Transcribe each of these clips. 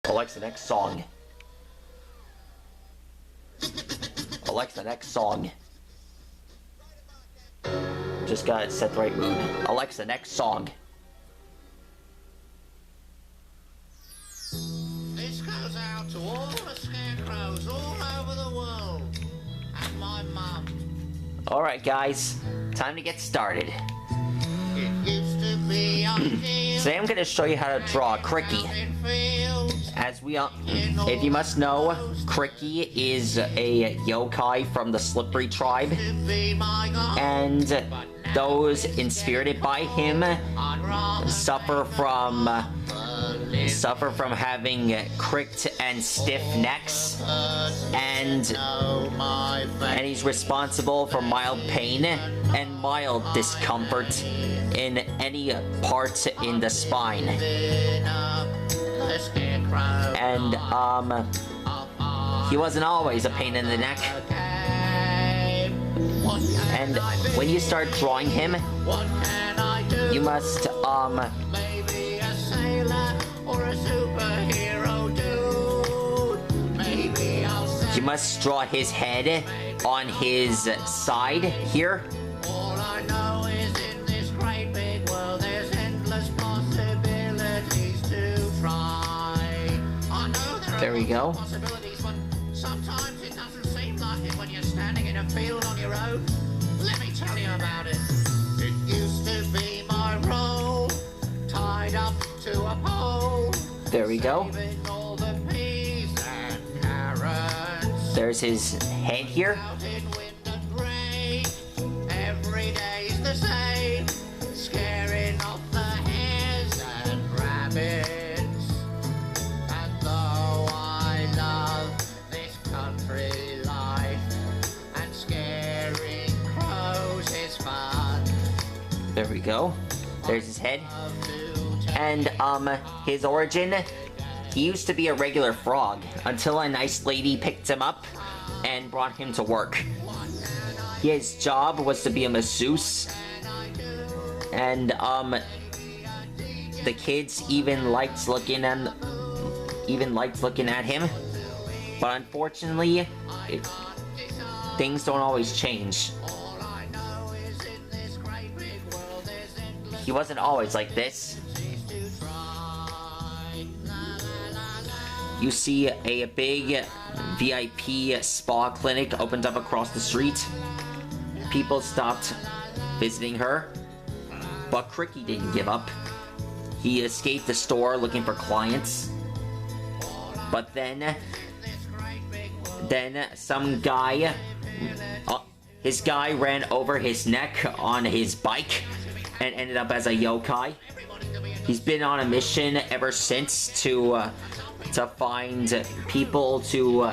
Alexa, next song. Alexa, next song. Just gotta set the right mood. Alexa, next song. This goes out to all the scarecrows all over the world. And my mum. Alright guys, time to get started. It used to be Today I'm gonna show you how to draw Cricky. As we if you must know, Cricky is a yokai from the Slippery tribe, and those inspirited by him suffer from having cricked and stiff necks, and he's responsible for mild pain and mild discomfort in any part in the spine. And he wasn't always a pain in the neck. And when you start drawing him, you must maybe a sailor or a superhero dude. Maybe you must draw his head on his side here. all I know is in this great big world there's endless possibilities to try. I know There we go. possibilities, but sometimes it doesn't seem like it when you're standing in a field on your own. Let me tell you about it. It used to be my role, tied up to a pole. There we go. Saving all the peas and carrots. There's his head here. Out in wind and rain, every day's the same. Scaring off the hares and rabbits. And though I love this country life, and scaring crows is fun. There we go. There's his head. And his origin, he used to be a regular frog until a nice lady picked him up and brought him to work. His job was to be a masseuse, and the kids even liked looking at him. But unfortunately, things don't always change. He wasn't always like this. You see a big VIP spa clinic opened up across the street. People stopped visiting her, but Cricky didn't give up. He escaped the store looking for clients. But then some guy, his guy ran over his neck on his bike and ended up as a yokai. He's been on a mission ever since to find people to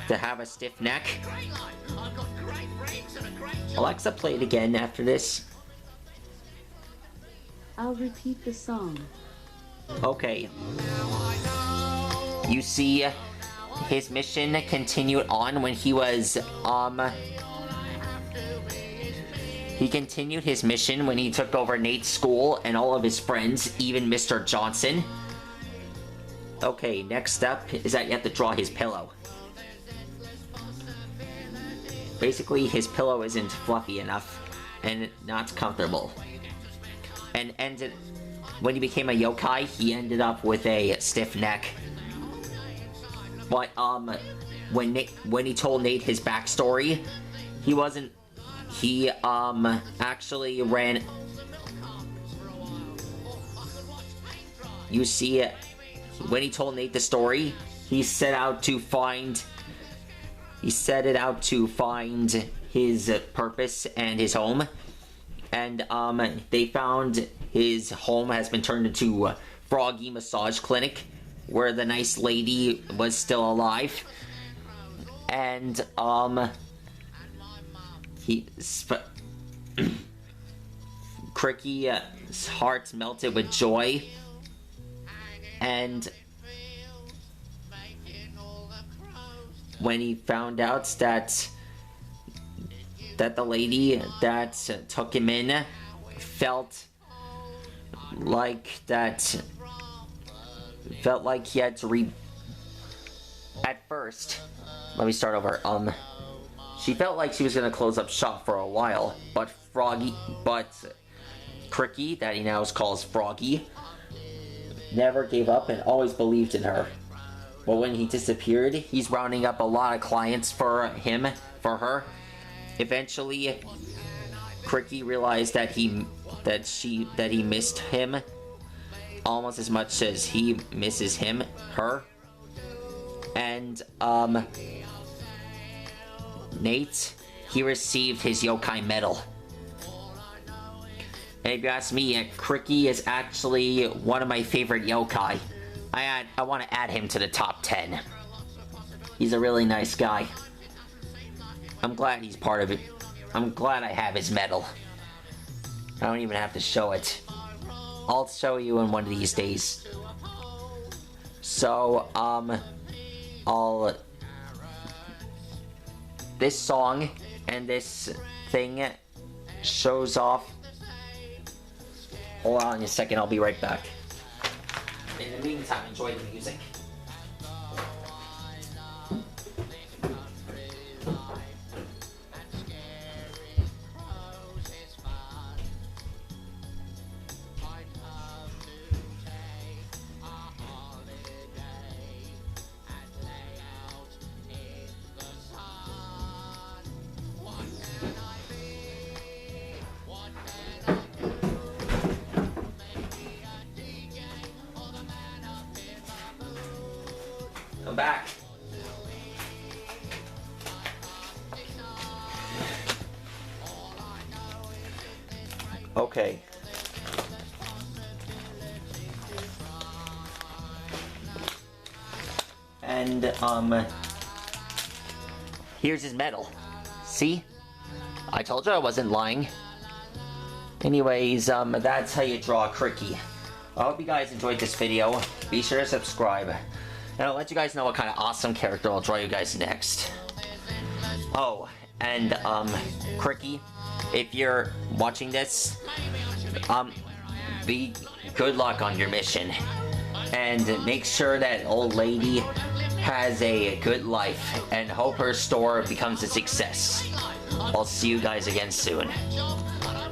have a stiff neck. Alexa, play it again after this. I'll repeat the song. Okay. You see, his mission continued on when he was, he continued his mission when he took over Nate's school and all of his friends, even Mr. Johnson. Okay, next step is that you have to draw his pillow. Basically, his pillow isn't fluffy enough and not comfortable. And when he became a yokai, he ended up with a stiff neck. But when he told Nate his backstory, he actually ran. You see, when he told Nate the story, he set it out to find his purpose and his home. And they found his home has been turned into a Froggy Massage Clinic, where the nice lady was still alive. And Cricky's heart melted with joy, and when he found out that the lady that took him in felt like that felt like he had to At first, let me start over. She felt like she was gonna close up shop for a while, but Cricky, that he now calls Froggy, never gave up and always believed in her. But when he disappeared, he's rounding up a lot of clients for her. Eventually, Cricky realized that he missed him almost as much as he misses her. And Nate, he received his yokai medal. And if you ask me, Cricky is actually one of my favorite yokai. I want to add him to the top 10. He's a really nice guy. I'm glad he's part of it. I'm glad I have his medal. I don't even have to show it. I'll show you in one of these days. So, this song and this thing shows off. Hold on a second, I'll be right back. In the meantime, enjoy the music. Come back. Okay. And, here's his medal. See? I told you I wasn't lying. Anyways, that's how you draw a Cricky. I hope you guys enjoyed this video. Be sure to subscribe. And I'll let you guys know what kind of awesome character I'll draw you guys next. Oh, and, Cricky, if you're watching this, be good luck on your mission. And make sure that old lady has a good life, and hope her store becomes a success. I'll see you guys again soon.